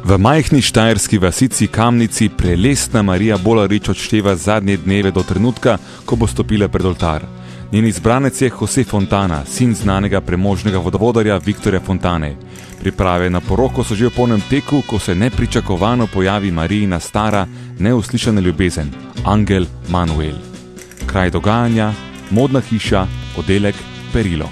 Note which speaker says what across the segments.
Speaker 1: V majhni štajerski vasici Kamnici prelestna Marija Bolarič odšteva zadnje dneve do trenutka, ko bo stopila pred oltar. Njen izbranec je Jose Fontana, sin znanega premožnega vodovodarja Viktorja Fontane. Priprave na poroko so že v polnem teku, ko se nepričakovano pojavi Marijina stara, neuslišana ljubezen, angel Manuel. Kraj dogajanja, modna hiša, oddelek Perilo.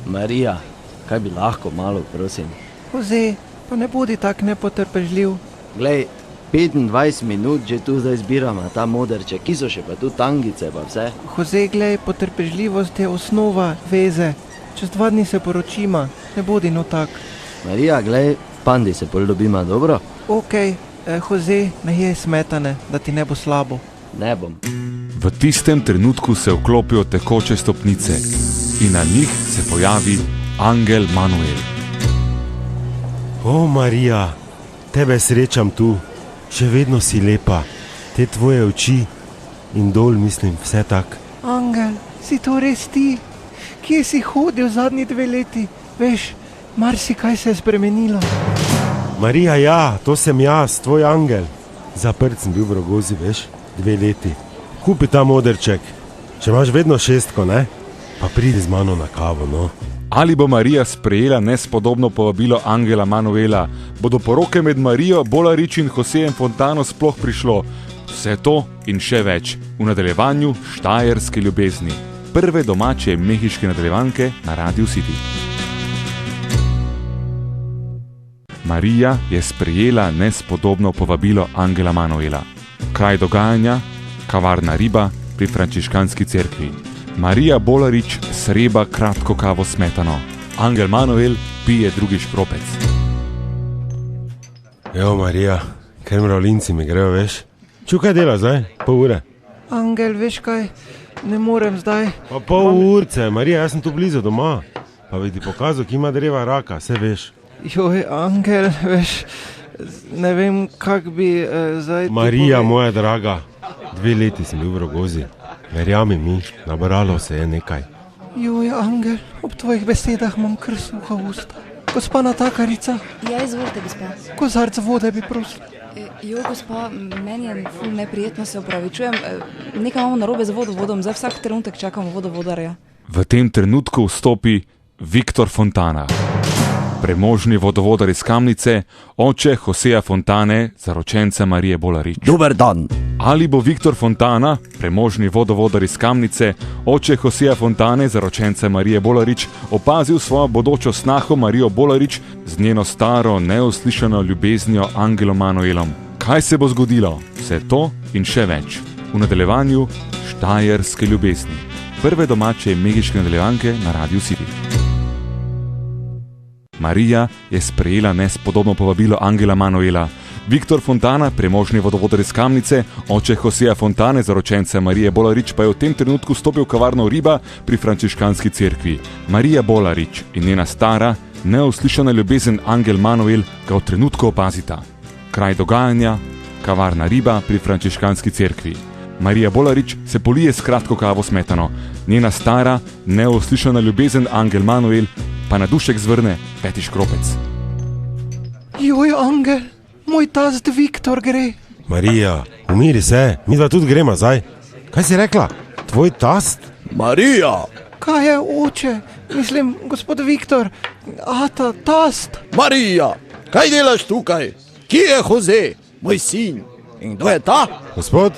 Speaker 2: Marija, kaj bi lahko malo, prosim?
Speaker 3: Jose, pa ne bodi tak nepotrpežljiv.
Speaker 2: Glej, 25 minut že tu zdaj zbiramo ta moderček, ki so še pa tu tangice pa vse.
Speaker 3: Jose, glej, potrpežljivost je osnova veze. Čez 2 dni se poročima, ne bodi no tak.
Speaker 2: Marija, glej, pandi se pol dobima, dobro?
Speaker 3: Okej, Jose, ne jej smetane, da ti ne bo slabo.
Speaker 2: Ne bom.
Speaker 1: V tistem trenutku se vklopijo tekoče stopnice in na njih se pojavi angel Manuel.
Speaker 4: O, Marija, tebe srečam tu, še vedno si lepa, te tvoje oči in dol, mislim, vse tak.
Speaker 3: Angel, si to res ti? Kje si hodil zadnji 2 leti? Veš, marsikaj se je spremenilo.
Speaker 4: Marija, ja, to sem jaz, tvoj angel. Zaprt sem bil v Rogozi, veš, 2 leti. Kupi ta moderček, če imaš vedno 6, ne? Pa pridi z mano na kavo, no.
Speaker 1: Ali bo Marija sprejela nespodobno povabilo angela Manuela? Bodo poroke med Marijo Bolarič in Josejem Fontano sploh prišlo? Vse to in še več v nadaljevanju Štajerske ljubezni, prve domače mehiške nadaljevanke na Radiu City. Marija je sprejela nespodobno povabilo angela Manuela. Kraj dogajanja, kavarna Riba pri frančiškanski cerkvi. Marija Bolarič sreba kratko kavo smetano. Angel Manuel pije drugi škropec.
Speaker 4: Evo, Marija, ker mravljinci mi grejo, veš. Čukaj dela zdaj, pol ure.
Speaker 3: Angel, veš kaj, ne morem zdaj.
Speaker 4: Pa pol urce, Marija, jaz sem tu blizu doma. Pa bi ti pokazal, ki ima dreva raka, vse veš.
Speaker 3: Joj, Angel, veš, ne vem, kak bi zdaj...
Speaker 4: Marija, moja draga, 2 leti sem bil v Rogozi. Verjami mi, nabralo se je nekaj.
Speaker 3: Joj, Angel, ob tvojih besedah imam kar suha usta. Gospa natakarica.
Speaker 5: Ja, izvolite, gospa.
Speaker 3: Kozarc vode bi prosil.
Speaker 5: Jo, gospa, meni je ful neprijetno, se opravičujem. Nekaj imamo narobe z vodovodom, za vsak trenutek čakamo vodovodarja.
Speaker 1: V tem trenutku vstopi Viktor Fontana, premožni vodovodar iz Kamnice, oče Joseja Fontane, zaročenca Marije Bolarič.
Speaker 2: Dober dan.
Speaker 1: Ali bo Viktor Fontana, premožni vodovodar iz Kamnice, oče Joseja Fontane, zaročenca Marije Bolarič, opazil svojo bodočo snaho Marijo Bolarič z njeno staro, neuslišano ljubeznijo angelom Manuelom? Kaj se bo zgodilo? Vse to in še več v nadaljevanju Štajerske ljubezni, prve domače mehiške nadaljevanke na Radiu City. Marija je sprejela nespodobno povabilo angela Manuela. Viktor Fontana, premožni vodovodar iz Kamnice, oče Joseja Fontane, zaročenca Marije Bolarič, pa je v tem trenutku stopil v kavarno Riba pri frančiškanski cerkvi. Marija Bolarič in njena stara, neuslišana ljubezen angel Manuel ga v trenutku opazita. Kraj dogajanja, kavarna Riba pri frančiškanski cerkvi. Marija Bolarič se polije s kratko kavo smetano. Njena stara, neuslišana ljubezen angel Manuel pa na dušek zvrne 5. škropec.
Speaker 3: Joj, Angel, moj tast Viktor gre.
Speaker 4: Marija, umiri se, mi dva tudi gremo zdaj. Kaj si rekla? Tvoj tast?
Speaker 2: Marija!
Speaker 3: Kaj je, oče? Mislim, gospod Viktor, ata, tast.
Speaker 2: Marija, kaj delaš tukaj? Kje je Jose, moj sin? In kdo je ta?
Speaker 4: Gospod,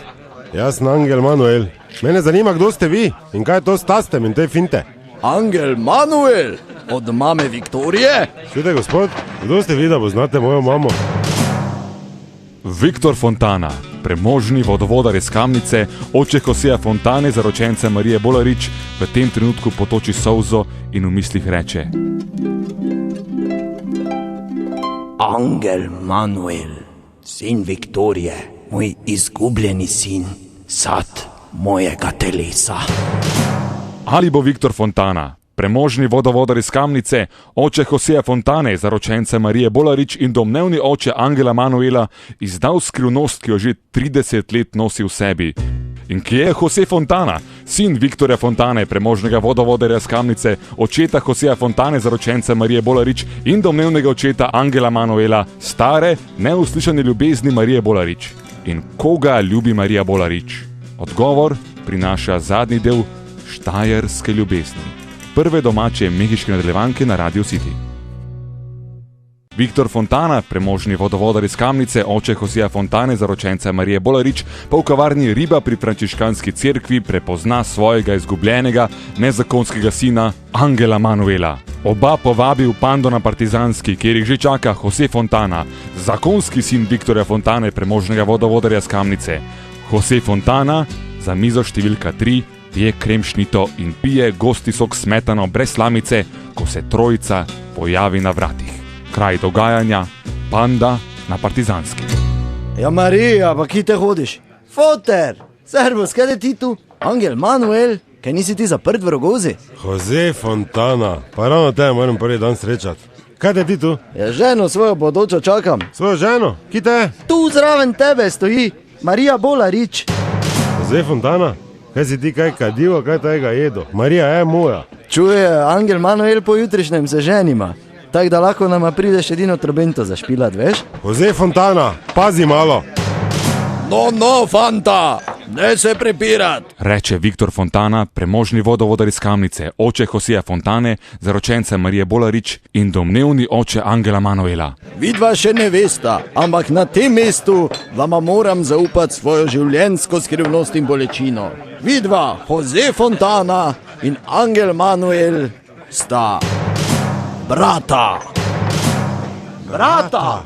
Speaker 4: jaz sem angel Manuel. Mene zanima, kdo ste vi in kaj je to s tastem in te finte.
Speaker 2: Angel Manuel, od mame Viktorije?
Speaker 4: Čujte, gospod, kdo ste vi, da poznate mojo mamo?
Speaker 1: Viktor Fontana, premožni vodovodar iz Kamnice, oče Joseja Fontane, zaročenca Marije Bolarič, v tem trenutku potoči solzo in v mislih reče:
Speaker 2: Angel Manuel, sin Viktorije, moj izgubljeni sin, sad mojega telesa.
Speaker 1: Ali bo Viktor Fontana, premožni vodovodar iz Kamnice, oče Joseja Fontane, zaročenca Marije Bolarič in domnevni oče angela Manuela, izdal skrivnost, ki jo že 30 let nosi v sebi? In kje je Jose Fontana, sin Viktorja Fontane, premožnega vodovodarja s Kamnice, očeta Joseja Fontane, zaročenca Marije Bolarič in domnevnega očeta Angela Manuela, stare, neuslišane ljubezni Marije Bolarič. In koga ljubi Marija Bolarič? Odgovor prinaša zadnji del Štajerske ljubezni, prve domače mehiške nadaljevanke na Radio City. Viktor Fontana, premožni vodovodar iz Kamnice, oče Joseja Fontane, zaročenca Marije Bolarič, pa v kavarni Riba pri frančiškanski cerkvi prepozna svojega izgubljenega, nezakonskega sina Angela Manuela. Oba povabi v Pando na Partizanski, kjer jih že čaka Jose Fontana, zakonski sin Viktorja Fontane, premožnega vodovodarja iz Kamnice. Jose Fontana za mizo številka 3 pije kremšnito in pije gosti sok smetano brez slamice, ko se trojica pojavi na vratih. Kraj dogajanja, Panda na Partizanski.
Speaker 2: Ja, Marija, pa kje te hodiš? Foter, servus, kaj ti tu? Angel Manuel, kaj nisi ti zaprt v Rogozi?
Speaker 4: Jose Fontana, pa ravno te moram prvi dan srečati. Kaj te ti tu?
Speaker 2: Ja, ženo svojo bodočo čakam.
Speaker 4: Svojo ženo? Kje te?
Speaker 2: Tu zraven tebe stoji Marija Bolarič.
Speaker 4: Jose Fontana? Kaj si ti kaj kadivo, kaj tega jedo? Marija je moja.
Speaker 2: Čuje, Angel Manuel po jutrišnjem se ženima. Tako da lahko nama prideš edino trobento zašpilat, veš?
Speaker 4: Jose Fontana, pazi malo.
Speaker 2: No, fanta, ne se prepirat.
Speaker 1: Reče Viktor Fontana, premožni vodovodar iz Kamnice, oče Joseja Fontane, zaročenca Marije Bolarič in domnevni oče Angela Manuela.
Speaker 2: Vidva še ne vesta, ampak na tem mestu vama moram zaupati svojo življenjsko skrivnost in bolečino. Vidva, Jose Fontana in Angel Manuel sta brata. Brata.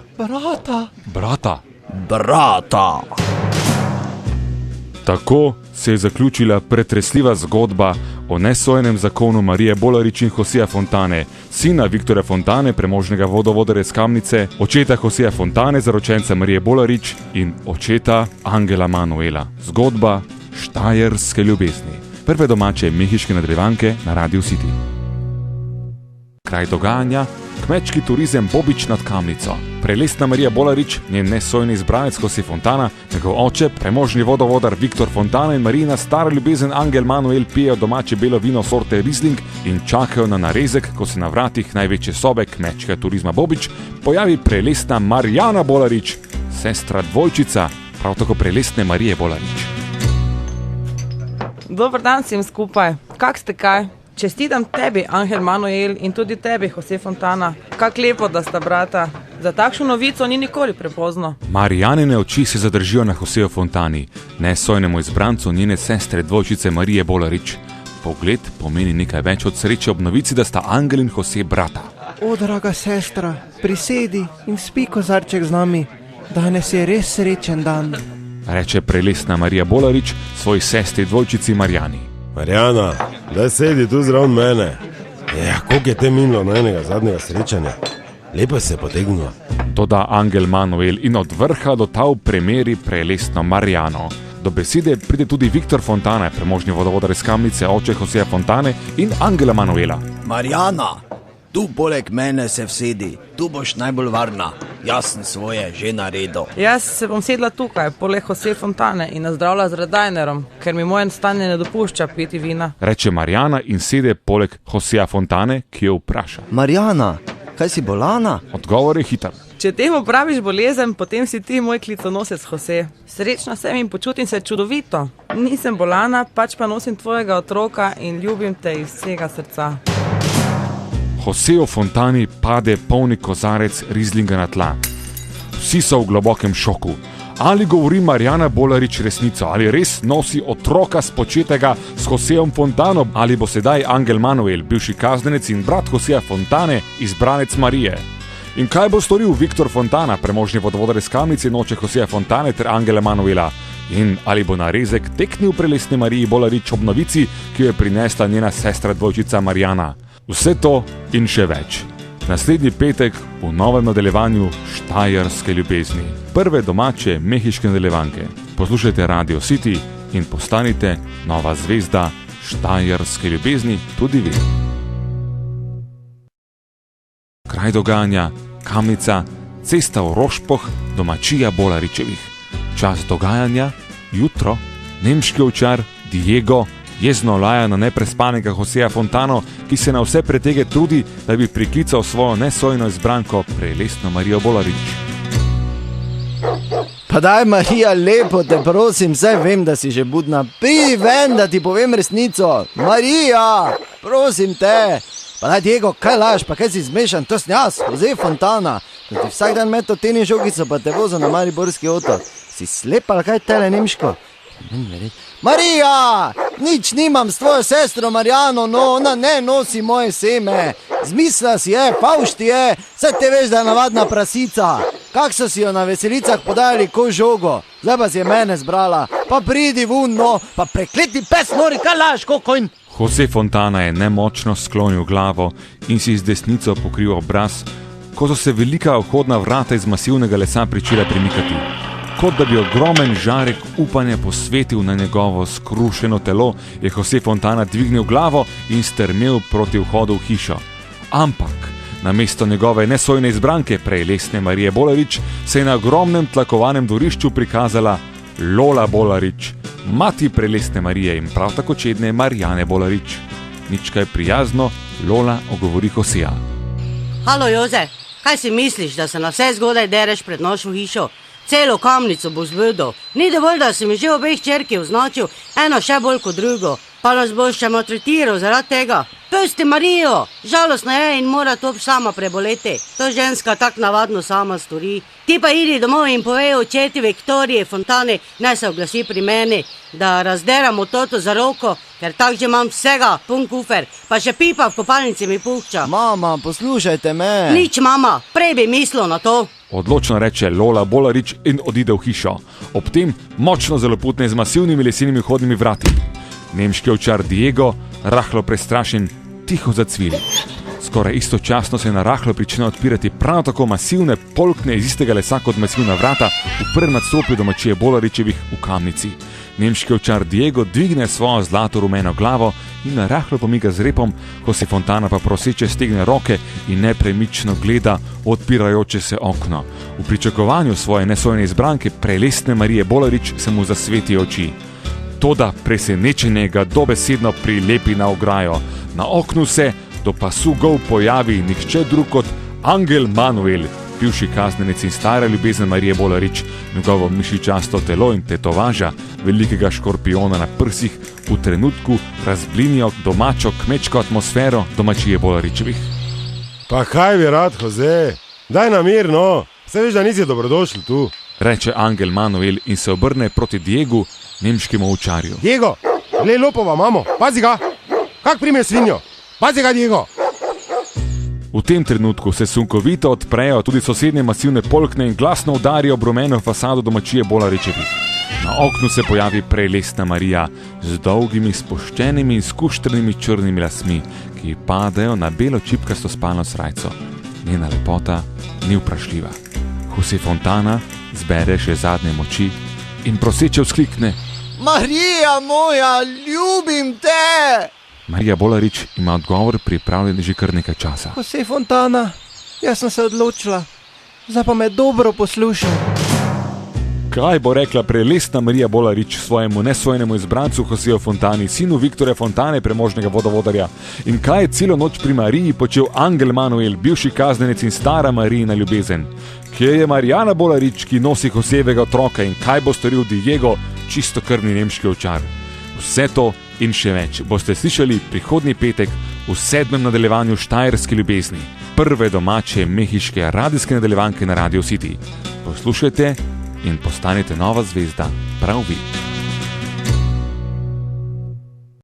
Speaker 1: Tako se je zaključila pretresljiva zgodba o nesojenem zakonu Marije Bolarič in Joseja Fontane, sina Viktorja Fontane, premožnega vodovodarja iz Kamnice, očeta Joseja Fontane, zaročenca Marije Bolarič in očeta Angela Manuela. Zgodba Štajerske ljubezni, prve domače mehiške nadaljevanke na Radio City. Kraj dogajanja, kmečki turizem Bobič nad Kamnico. Prelestna Marija Bolarič, njen nesojni izbranec Jose Fontana, njegov oče, premožni vodovodar Viktor Fontana in Marijina stara ljubezen Angel Manuel pijejo domače belo vino sorte Riesling in čakajo na narezek, ko se na vratih največje sobe kmečkega turizma Bobič pojavi prelestna Marjana Bolarič, sestra dvojčica, prav tako prelestne Marije Bolarič.
Speaker 6: Dober dan vsem skupaj. Kak ste kaj? Čestitam tebi, Angel Manuel, in tudi tebi, Jose Fontana. Kak lepo, da sta brata. Za takšno novico ni nikoli prepozno.
Speaker 1: Marijanine oči se zadržijo na Joseju Fontani, nesojnemu izbrancu njene sestre dvojčice Marije Bolarič. Pogled pomeni nekaj več od sreče ob novici, da sta Angel in Jose brata.
Speaker 3: O, draga sestra, prisedi in spi kozarček z nami. Danes je res srečen dan.
Speaker 1: Reče prelestna Marija Bolarič svoji sestri dvojčici Marjani.
Speaker 4: Marjana, daj sedi tu zraven mene. Ja, koliko je te minilo na enega zadnjega srečanja? Lepo se je potegnila.
Speaker 1: Doda Angel Manuel in od vrha do tal premeri prelestno Marjano. Do besede pride tudi Viktor Fontana, premožni vodovodar iz Kamnice, oče Joseja Fontane in Angela Manuela.
Speaker 2: Marjana, tu poleg mene se vsedi, tu boš najbolj varna. Jaz sem svoje že naredil.
Speaker 6: Jaz se bom sedla tukaj, poleg Jose Fontane in nazdravila z Radajnerom, ker mi moje stanje ne dopušča piti vina.
Speaker 1: Reče Marjana in sede poleg Joseja Fontane, ki jo vpraša.
Speaker 2: Marjana, kaj si bolana?
Speaker 1: Odgovor je hiter.
Speaker 6: Če temu praviš bolezen, potem si ti moj kliconosec, Jose. Srečna sem in počutim se čudovito. Nisem bolana, pač pa nosim tvojega otroka in ljubim te iz vsega srca.
Speaker 1: Joseju Fontani pade polni kozarec Rieslinga na tla. Vsi so v globokem šoku. Ali govori Marjana Bolarič resnico, ali res nosi otroka spočetega s Josejem Fontanom, ali bo sedaj Angel Manuel, bivši kaznenec in brat Joseja Fontane, izbranec Marije. In kaj bo storil Viktor Fontana, premožni vodovodar iz Kamnice in oče Joseja Fontane ter Angela Manuela? In ali bo narezek teknil prelestni Mariji Bolarič ob novici, ki jo je prinesla njena sestra dvojčica Marjana? Vse to in še več. Naslednji petek v novem nadaljevanju Štajerske ljubezni, prve domače mehiške nadaljevanke. Poslušajte Radio City in postanite nova zvezda Štajerske ljubezni tudi vi. Kraj dogajanja, Kamnica, cesta v Rošpoh, domačija Bolaričevih. Čas dogajanja, jutro, nemški ovčar Diego Jezno laja na neprespanega Joseja Fontano, ki se na vse pretege trudi, da bi priklical svojo nesojno izbranko prelestno Marijo Bolarič.
Speaker 2: Pa daj, Marija, lepo te prosim, saj vem, da si že budna. Pridi ven, da ti povem resnico. Marija, prosim te. Pa daj, Diego, kaj laž, pa kaj si zmešan, to sem jaz, Jose Fontana. Da ti vsak dan meto tenis žogico, pa te vozo na Mariborski otok. Si slepa, ali kaj tele nemško? Marija, nič nimam s tvojo sestro Marjano, no, ona ne nosi moje seme. Zmislila si je, favš ti je, saj te veš, da je navadna prasica. Kak so si jo na veselicah podajali ko žogo, zdaj pa si je mene zbrala. Pa pridi vun, no, pa prekleti pes nori, kaj laž, kokojn.
Speaker 1: Jose Fontana je nemočno sklonil glavo in si z desnico pokril obraz, ko so se velika vhodna vrata iz masivnega lesa pričela premikati. Kot da bi ogromen žarek upanja posvetil na njegovo skrušeno telo, je Jose Fontana dvignil glavo in strmel proti vhodu v hišo. Ampak namesto njegove nesojne izbranke, prelestne Marije Bolarič, se je na ogromnem tlakovanem dvorišču prikazala Lola Bolarič, mati prelestne Marije in prav tako čedne Marjane Bolarič. Nič kaj prijazno, Lola ogovori Joseja.
Speaker 7: Halo, Joze, kaj si misliš, da se na vse zgodaj dereš pred našo hišo? Celo kamnico boš vedel. Ni dovolj, da si mi že obeh hčerki označil, eno še bolj kot drugo. Pa nas boš še maltretiral zaradi tega. Pusti Marijo, žalostna je in mora to sama preboleti. To ženska tak navadno sama stori. Ti pa idi domov in povej očeti Viktorije Fontani, naj se oglasi pri meni, da razderamo toto za roko, ker tak že imam vsega, pun kufer, pa še pipa v kopalnici mi puhča.
Speaker 2: Mama, poslušajte me.
Speaker 7: Nič, mama, prej bi mislil na to.
Speaker 1: Odločno reče Lola Bolarič in odide v hišo. Ob tem močno zaloputne z masivnimi lesenimi vhodnimi vrati. Nemški ovčar Diego, rahlo prestrašen, tiho zacvili. Skoraj istočasno se na rahlo prične odpirati prav tako masivne polkne iz istega lesa kot masivna vrata v prvem nadstropju domačije Bolaričevih v Kamnici. Nemški ovčar Diego dvigne svojo zlato rumeno glavo in rahlo pomiga z repom, Jose Fontana pa proseče stegne roke in nepremično gleda odpirajoče se okno. V pričakovanju svoje nesojne izbranke prelestne Marije Bolarič se mu zasveti oči. Toda presenečenje ga dobesedno prilepi na ograjo. Na oknu se do pasu gol pojavi nihče drug kot Angel Manuel, bivši kaznenec in stara ljubezen Marije Bolarič. Njegovo mišičasto telo in tetovaža velikega škorpiona na prsih v trenutku razblinijo domačo kmečko atmosfero domačije Bolaričevih.
Speaker 4: Pa kaj bi rad, Jose? Daj na mir, no. Se veš, da nisi dobrodošli tu.
Speaker 1: Reče Angel Manuel in se obrne proti Diegu, nemškemu ovčarju.
Speaker 4: Diego, glej lopova, mamo, pazi ga. Kak prime svinjo? Pazi ga, Diego.
Speaker 1: V tem trenutku se sunkovito odprejo tudi sosednje masivne polkne in glasno udarijo ob rumeno fasado domačije Bolaričevih. Na oknu se pojavi prelestna Marija z dolgimi, spuščenimi in skuštrenimi črnimi lasmi, ki padajo na belo čipkasto spalno srajco. Njena lepota ni vprašljiva. Jose Fontana zbere še zadnje moči in proseče vzklikne:
Speaker 2: Marija moja, ljubim te!
Speaker 1: Marija Bolarič ima odgovor pripravljen že kar nekaj časa.
Speaker 3: Jose Fontana, jaz sem se odločila, zdaj pa me dobro poslušaj.
Speaker 1: Kaj bo rekla prelestna Marija Bolarič svojemu nesvojenemu izbrancu Joseju Fontani, sinu Viktorja Fontane, premožnega vodovodarja? In kaj je celo noč pri Mariji počel Angel Manuel, bivši kaznenec in stara Marijina ljubezen? Kje je Marjana Bolarič, ki nosi Josejevega otroka, in kaj bo storil Diego, čistokrvni nemški ovčar? Vse to in še več boste slišali prihodnji petek v 7. nadaljevanju Štajerske ljubezni, prve domače mehiške radijske nadaljevanke na Radio City. Poslušajte in postanete nova zvezda prav vi.